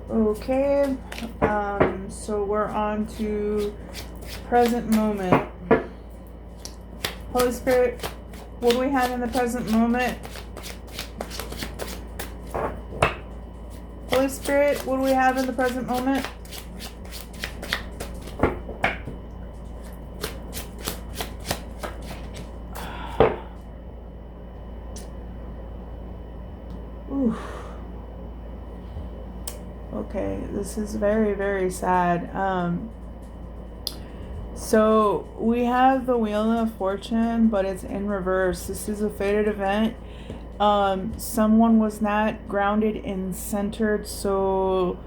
Okay, so we're on to present moment. Holy Spirit, what do we have in the present moment? Holy Spirit, what do we have in the present moment? Oof. Okay, this is very, very sad. So we have the Wheel of Fortune, but it's in reverse. This is a fated event. Someone was not grounded and centered, so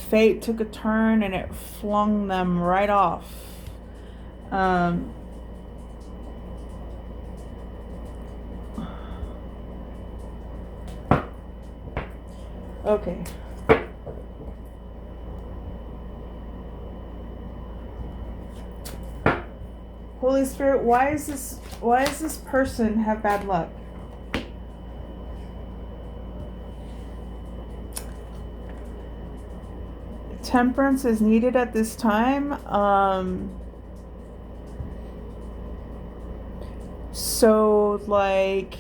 fate took a turn and it flung them right off. Okay. Holy Spirit, why does this person have bad luck? Temperance is needed at this time. So like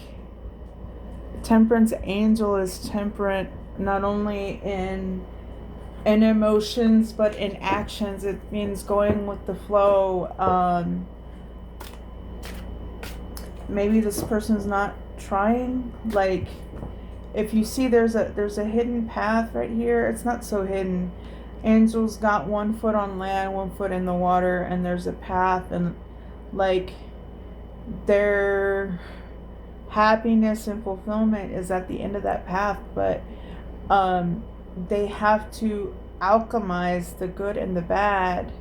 temperance angel is temperate not only in emotions but in actions. It means going with the flow. Maybe this person's not trying. Like if you see there's a hidden path right here, it's not so hidden. Angels got 1 foot on land, 1 foot in the water, and there's a path, and like their happiness and fulfillment is at the end of that path, but they have to alchemize the good and the bad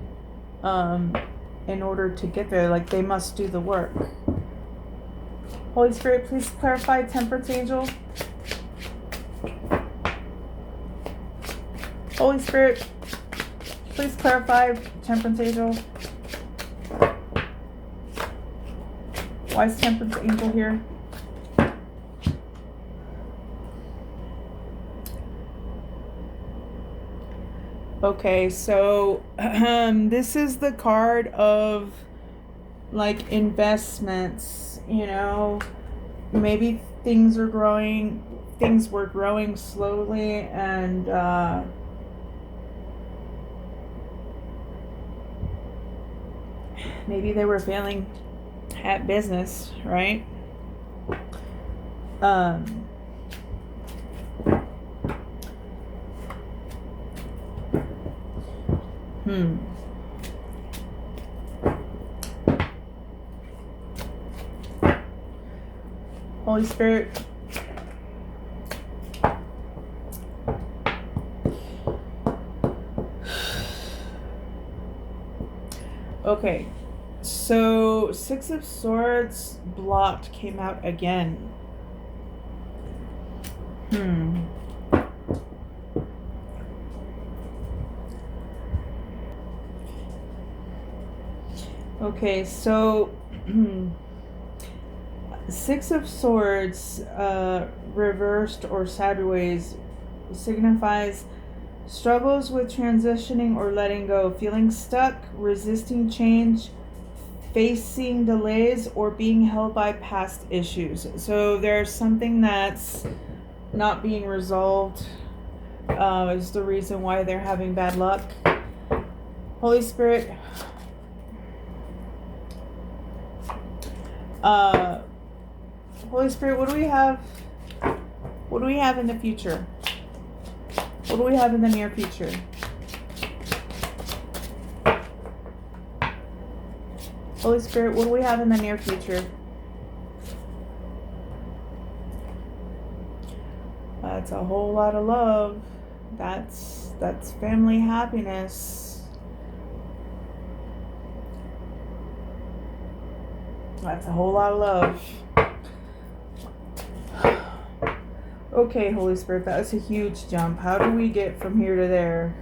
in order to get there. Like they must do the work. Holy Spirit, please clarify temperance angel. Holy Spirit, please clarify temperance angel. Why is temperance angel here? Okay, so this is the card of like investments, you know. Maybe things were growing slowly, and maybe they were failing at business, right? Holy Spirit, okay, so 6 of Swords blocked came out again. Okay, so 6 of Swords reversed or sideways signifies struggles with transitioning or letting go, feeling stuck, resisting change, facing delays, or being held by past issues. So there's something that's not being resolved, is the reason why they're having bad luck. Holy Spirit, Holy Spirit, what do we have? What do we have in the future? What do we have in the near future? Holy Spirit, what do we have in the near future? That's a whole lot of love. That's family happiness. That's a whole lot of love. Okay, Holy Spirit, that was a huge jump. How do we get from here to there?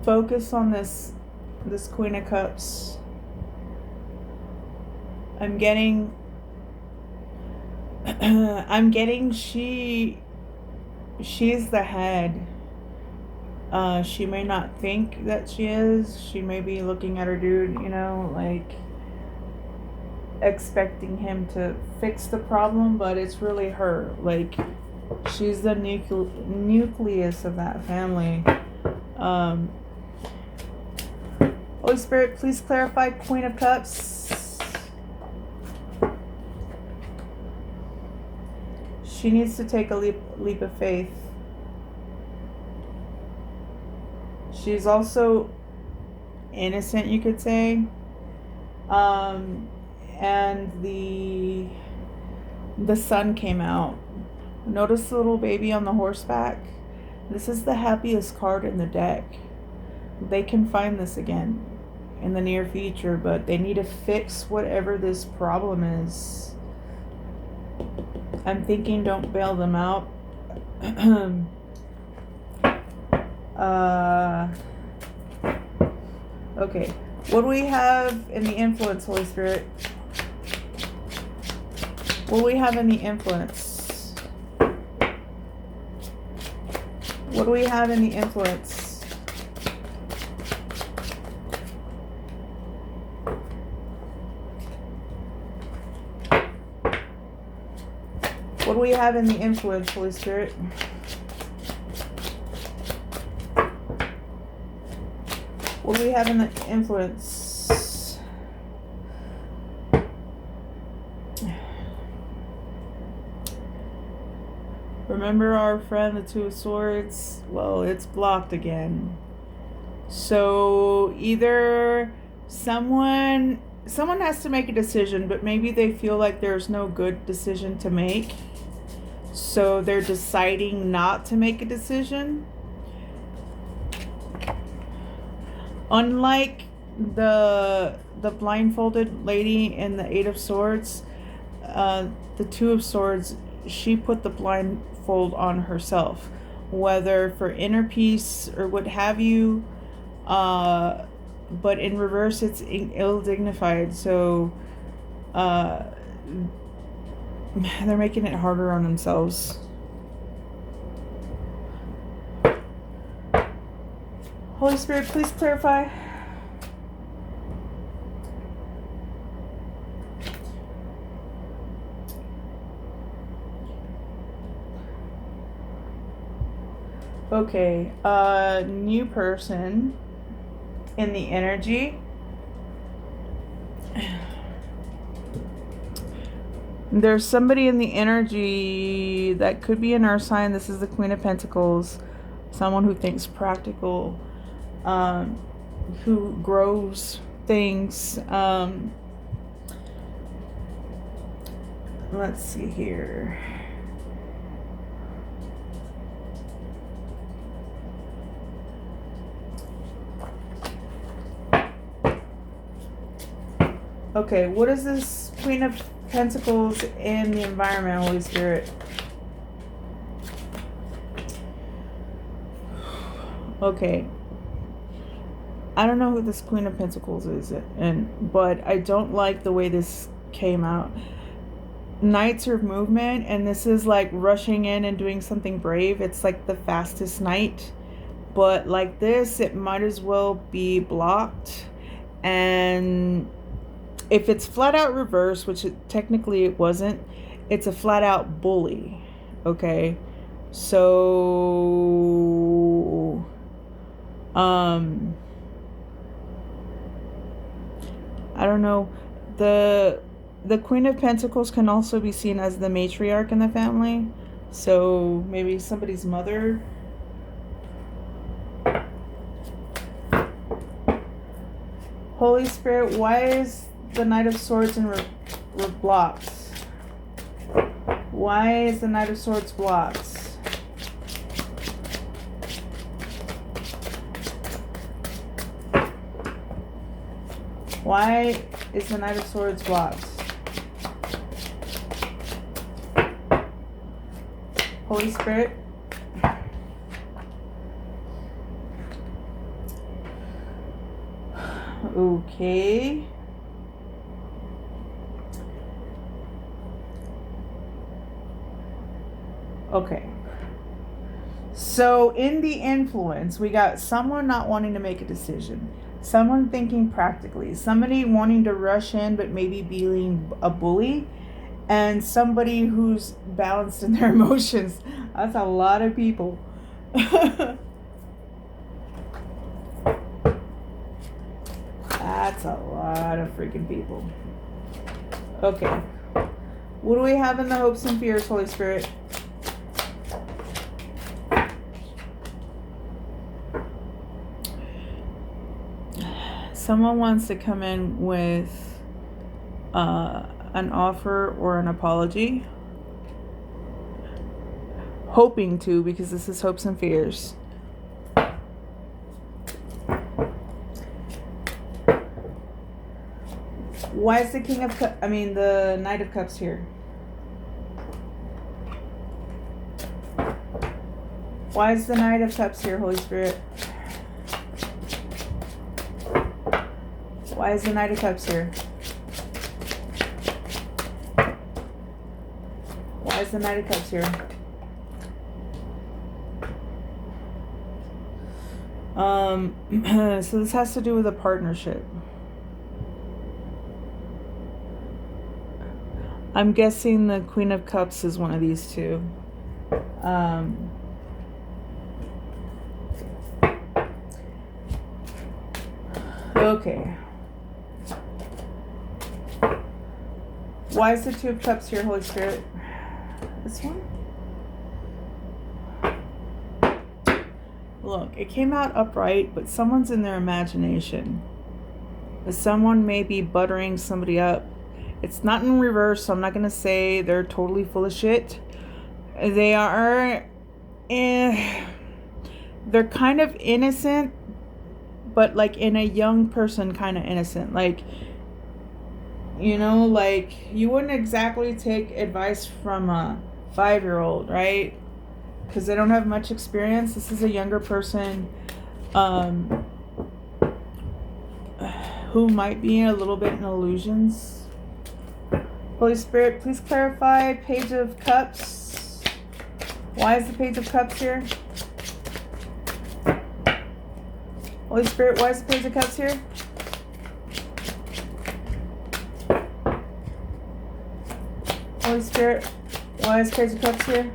Focus on this Queen of Cups. I'm getting I'm getting she's the head. She may not think that she is. She may be looking at her dude, you know, like expecting him to fix the problem, but it's really her. Like, she's the nucleus of that family. Holy Spirit, please clarify Queen of Cups. She needs to take a leap of faith. She's also innocent, you could say. And the sun came out. Notice the little baby on the horseback? This is the happiest card in the deck. They can find this again in the near future, but they need to fix whatever this problem is. I'm thinking don't bail them out. Okay, what do we have in the influence, Holy Spirit? What do we have in the influence? What do we have in the influence? What do we have in the influence, Holy Spirit? What do we have in the influence? Remember our friend, the Two of Swords? Well, it's blocked again. So either someone has to make a decision, but maybe they feel like there's no good decision to make. So they're deciding not to make a decision. Unlike the blindfolded lady in the Eight of Swords, the Two of Swords, she put the blindfold on herself, whether for inner peace or what have you. But in reverse, it's ill-dignified. So they're making it harder on themselves. Holy Spirit, please clarify. Okay, new person in the energy. There's somebody in the energy that could be an earth sign. This is the Queen of Pentacles. Someone who thinks practical. Who grows things. Let's see here. Okay, what is this Queen of Pentacles in the environment, Holy Spirit? Okay. I don't know who this Queen of Pentacles is, but I don't like the way this came out. Knights are movement, and this is like rushing in and doing something brave. It's like the fastest knight. But like this, it might as well be blocked. And if it's flat out reverse, which technically it wasn't, it's a flat out bully. Okay? So I don't know. The Queen of Pentacles can also be seen as the matriarch in the family. So maybe somebody's mother. Holy Spirit, why is the Knight of Swords in blocked? Why is the Knight of Swords blocked? Why is the Knight of Swords blocked? Holy Spirit. Okay. Okay. So in the influence, we got someone not wanting to make a decision, someone thinking practically, somebody wanting to rush in but maybe being a bully, and somebody who's balanced in their emotions. That's a lot of people. That's a lot of freaking people. Okay. What do we have in the hopes and fears, Holy Spirit? Someone wants to come in with an offer or an apology. Hoping to, because this is hopes and fears. Why is the the Knight of Cups here? Why is the Knight of Cups here, Holy Spirit? Why is the Knight of Cups here? Why is the Knight of Cups here? So this has to do with a partnership. I'm guessing the Queen of Cups is one of these two. Okay. Why is the Two of Cups here, Holy Spirit? This one? Look, it came out upright, but someone's in their imagination. Someone may be buttering somebody up. It's not in reverse, so I'm not going to say they're totally full of shit. They are... they're kind of innocent, but like in a young person kind of innocent. Like, you know, like you wouldn't exactly take advice from a 5-year-old, right? Because they don't have much experience. This is a younger person who might be a little bit in illusions. Holy Spirit, please clarify Page of Cups. Why is the Page of Cups here? Holy Spirit, why is the Page of Cups here? Holy Spirit, why is Page of Cups here?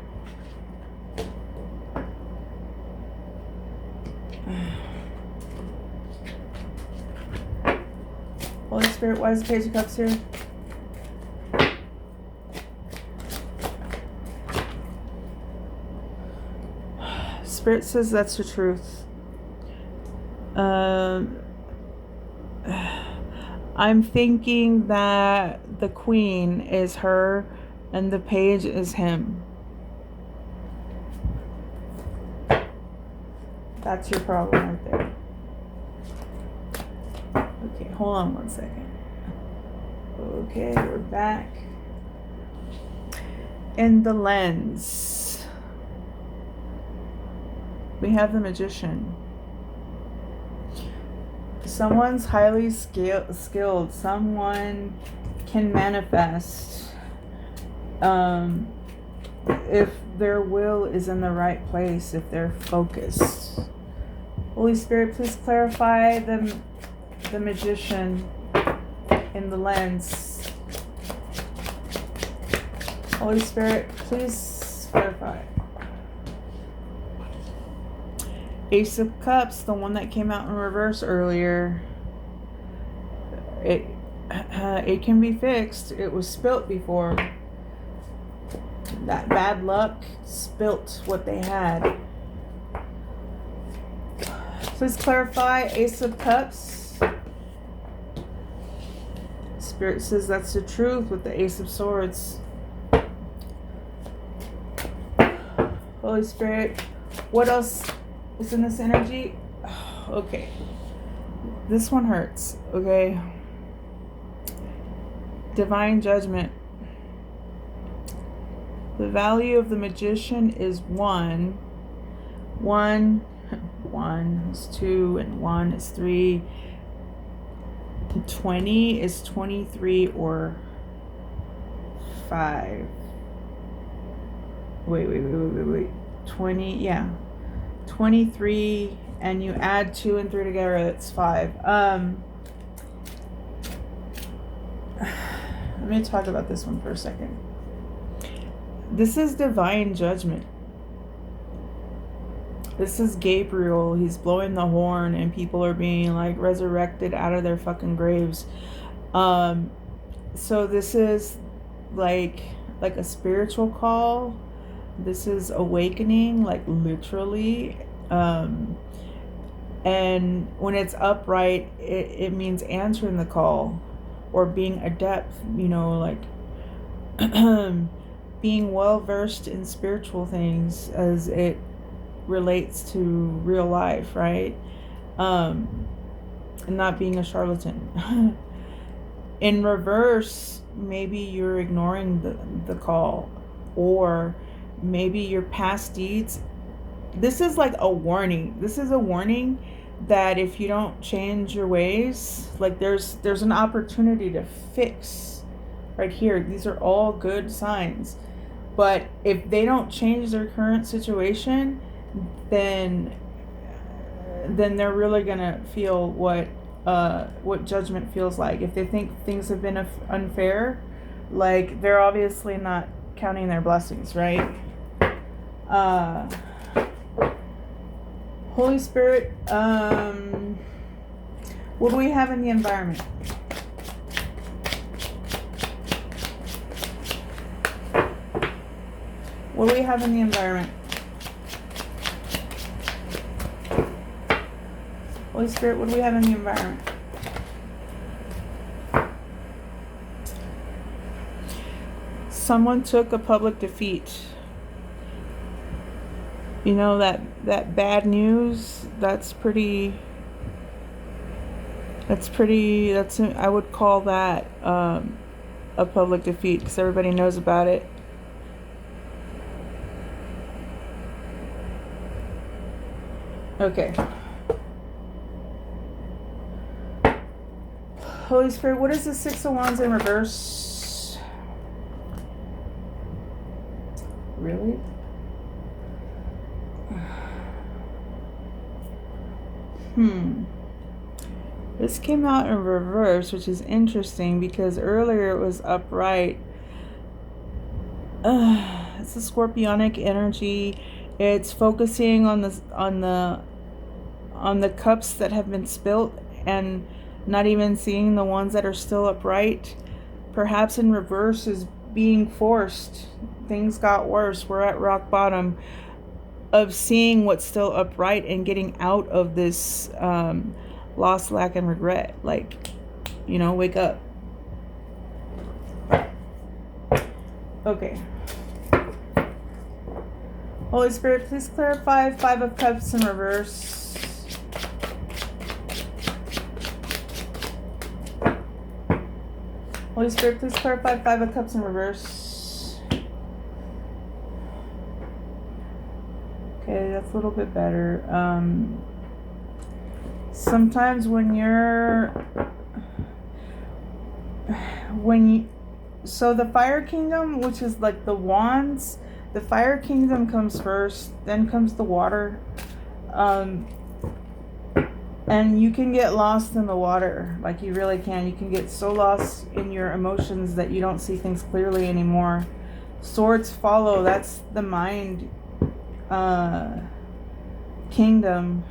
Holy Spirit, why is the Page of Cups here? Spirit says that's the truth. I'm thinking that the Queen is her and the Page is him. That's your problem right there. Okay, hold on one second. Okay, we're back. In the lens, we have the Magician. Someone's highly skilled. Someone can manifest if their will is in the right place, if they're focused. Holy Spirit, please clarify the Magician in the lens. Holy Spirit, please clarify. Ace of Cups, the one that came out in reverse earlier. It can be fixed. It was spilt before. That bad luck spilt what they had. Please clarify Ace of Cups. Spirit says that's the truth with the Ace of Swords. Holy Spirit, what else is in this energy? Okay. This one hurts, okay? Divine Judgment. The value of the Magician is 1. 1 is 2, and 1 is 3. 20 is 23 or 5. wait. 20, yeah. 23, and you add 2 and 3 together, that's 5. Let me talk about this one for a second. This is divine judgment. This is Gabriel. He's blowing the horn and people are being like resurrected out of their fucking graves. So this is like a spiritual call. This is awakening, like literally. And when it's upright, it means answering the call or being adept, you know, like being well versed in spiritual things as it relates to real life, right? And not being a charlatan. In reverse, maybe you're ignoring the call, or maybe your past deeds. This is like a warning. This is a warning that if you don't change your ways, like there's an opportunity to fix right here. These are all good signs. But if they don't change their current situation, then they're really gonna feel what judgment feels like. If they think things have been unfair, like they're obviously not counting their blessings, right? Holy Spirit, what do we have in the environment? What do we have in the environment? Holy Spirit, what do we have in the environment? Someone took a public defeat. You know, that bad news, that's I would call that a public defeat because everybody knows about it. Okay. Holy Spirit, what is the 6 of Wands in reverse? Really? This came out in reverse, which is interesting because earlier it was upright. It's a scorpionic energy. It's focusing on the cups that have been spilt and not even seeing the ones that are still upright. Perhaps in reverse is being forced. Things got worse. We're at rock bottom of seeing what's still upright and getting out of this loss, lack, and regret. Like, you know, wake up. Okay. Holy Spirit, please clarify 5 of Cups in reverse. Holy Spirit, please clarify 5 of Cups in reverse. Okay, that's a little bit better. Sometimes so the Fire Kingdom, which is like the wands, the Fire Kingdom comes first, then comes the water. And you can get lost in the water, like you really can. You can get so lost in your emotions that you don't see things clearly anymore. Swords follow, that's the mind kingdom.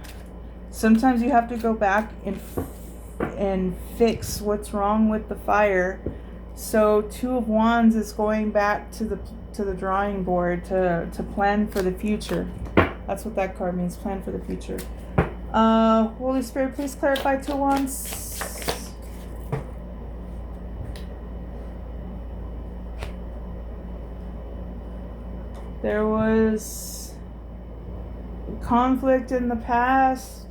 Sometimes you have to go back and fix what's wrong with the fire. So 2 of Wands is going back to the drawing board to plan for the future. That's what that card means, plan for the future. Holy Spirit, please clarify 2 of Wands. There was conflict in the past,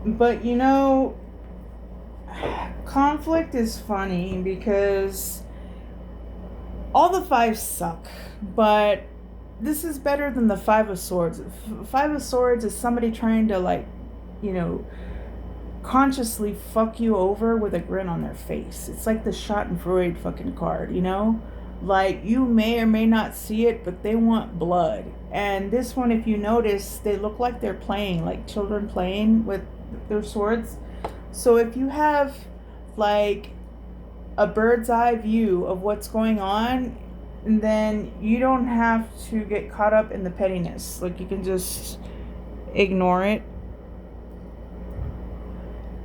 but you know, conflict is funny because all the 5s suck, but this is better than the 5 of Swords. 5 of Swords is somebody trying to, like, you know, consciously fuck you over with a grin on their face. It's like the Schadenfreude fucking card, you know? Like, you may or may not see it, but they want blood. And this one, if you notice, they look like they're playing, like children playing with their swords. So if you have like a bird's eye view of what's going on, then you don't have to get caught up in the pettiness. Like, you can just ignore it.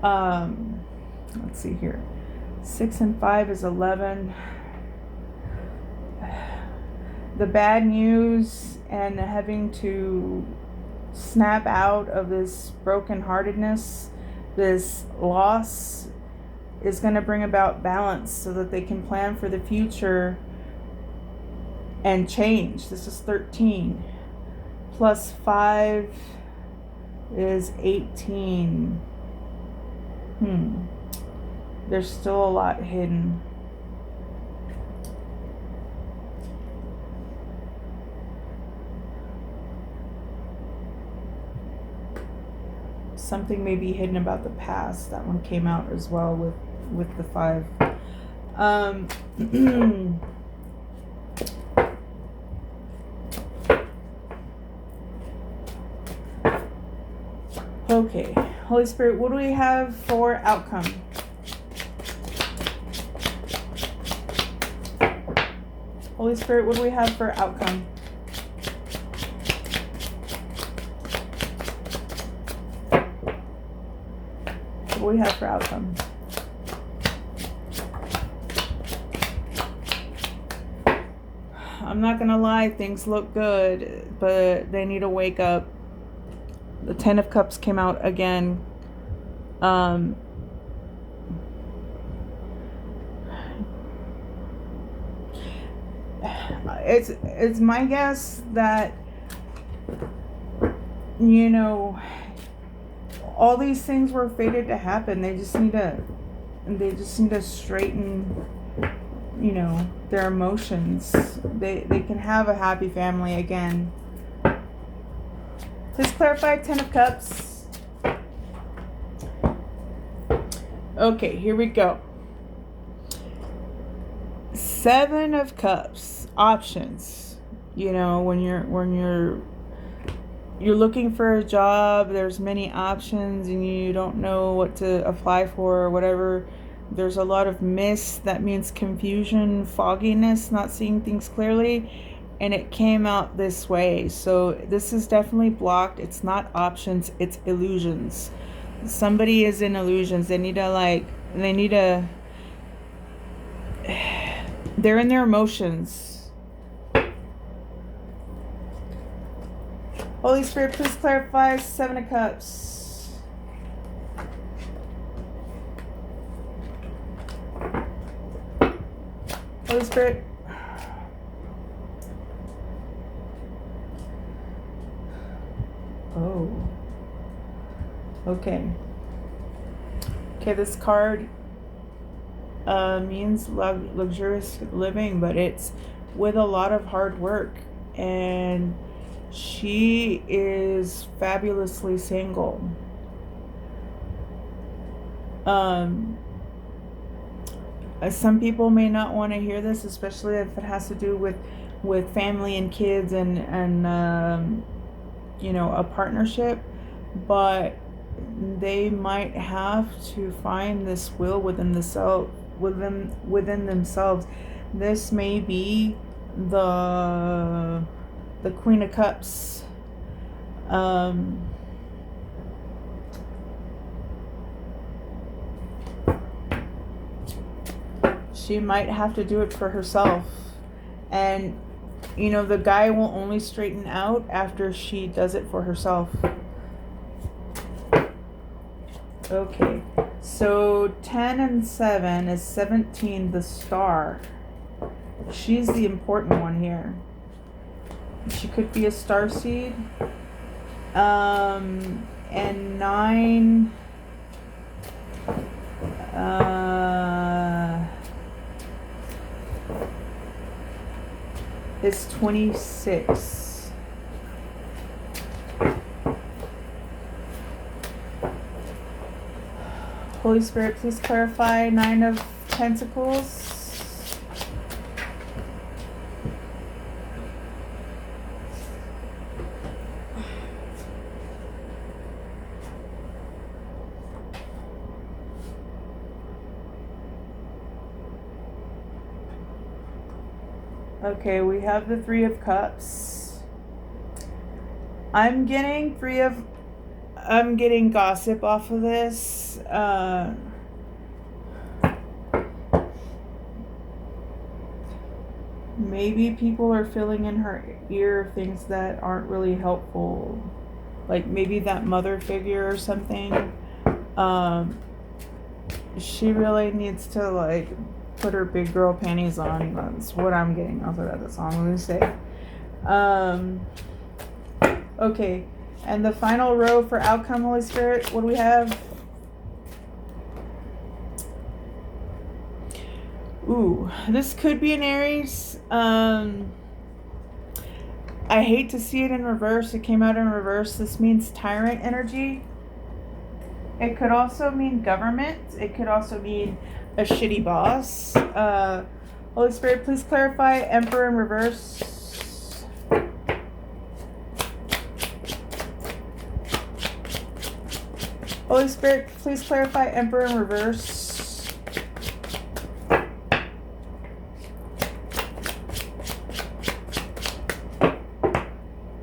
Let's see here. 6 and 5 is 11. The bad news and having to snap out of this brokenheartedness, this loss, is going to bring about balance so that they can plan for the future and change. This is 13. Plus 5 is 18. There's still a lot hidden. Something may be hidden about the past. That one came out as well with the 5. Okay, Holy Spirit, what do we have for outcome? Holy Spirit, what do we have for outcome? What do we have for outcome? I'm not gonna lie, things look good, but they need to wake up. The 10 of Cups came out again. It's my guess that, you know, all these things were fated to happen. They just need to straighten, you know, their emotions. They can have a happy family again. Please clarify 10 of Cups. Okay, here we go. 7 of Cups. Options. You know, when you're looking for a job, there's many options and you don't know what to apply for or whatever. There's a lot of mist. That means confusion, fogginess, not seeing things clearly. And it came out this way. So this is definitely blocked. It's not options, it's illusions. Somebody is in illusions. They're in their emotions. Holy Spirit, please clarify 7 of Cups. Holy Spirit. Oh. Okay. Okay, this card means luxurious living, but it's with a lot of hard work. And she is fabulously single. Some people may not want to hear this, especially if it has to do with family and kids and you know, a partnership, but they might have to find this will within themselves. This may be the Queen of Cups. She might have to do it for herself, and you know, the guy will only straighten out after she does it for herself. Okay, so 10 and 7 is 17, the Star. She's the important one here. She could be a starseed. And 9 is 26. Holy Spirit, please clarify 9 of Pentacles. Okay, we have the Three of Cups. I'm getting gossip off of this. Maybe people are filling in her ear things that aren't really helpful. Like maybe that mother figure or something. She really needs to like put her big girl panties on. That's what I'm getting off of that. That's all I'm gonna say. Okay, and the final row for outcome, Holy Spirit, what do we have? Ooh, this could be an Aries. I hate to see it in reverse. It came out in reverse. This means tyrant energy. It could also mean government. It could also mean a shitty boss. Holy Spirit, please clarify Emperor in reverse. Holy Spirit, please clarify Emperor in reverse.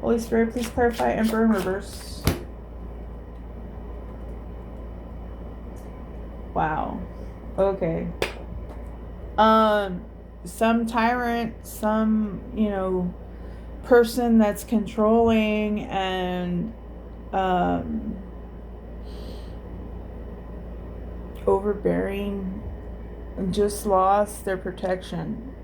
Holy Spirit, please clarify Emperor in reverse. Wow. Okay. Some tyrant, some, person that's controlling and overbearing just lost their protection.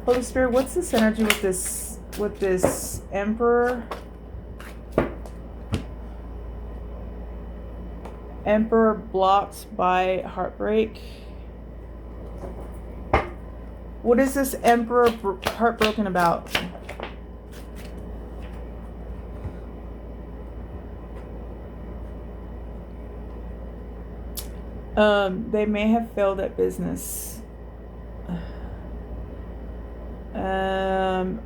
Holy Spirit, what's this energy with this Emperor? Emperor blocked by heartbreak. What is this Emperor heartbroken about? They may have failed at business. And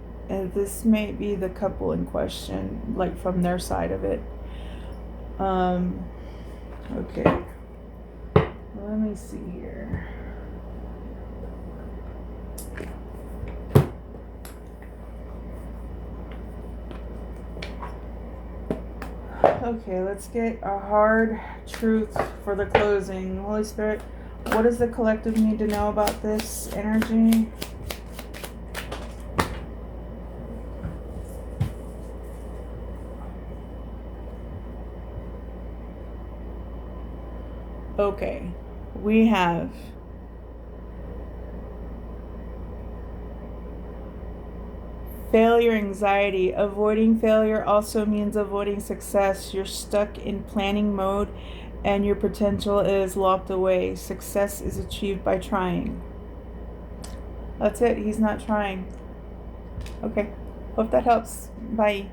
this may be the couple in question, like from their side of it. Okay. Let me see here. Okay, let's get a hard truth for the closing. Holy Spirit, what does the collective need to know about this energy? Okay, we have failure anxiety. Avoiding failure also means avoiding success. You're stuck in planning mode and your potential is locked away. Success is achieved by trying. That's it. He's not trying. Okay. Hope that helps. Bye.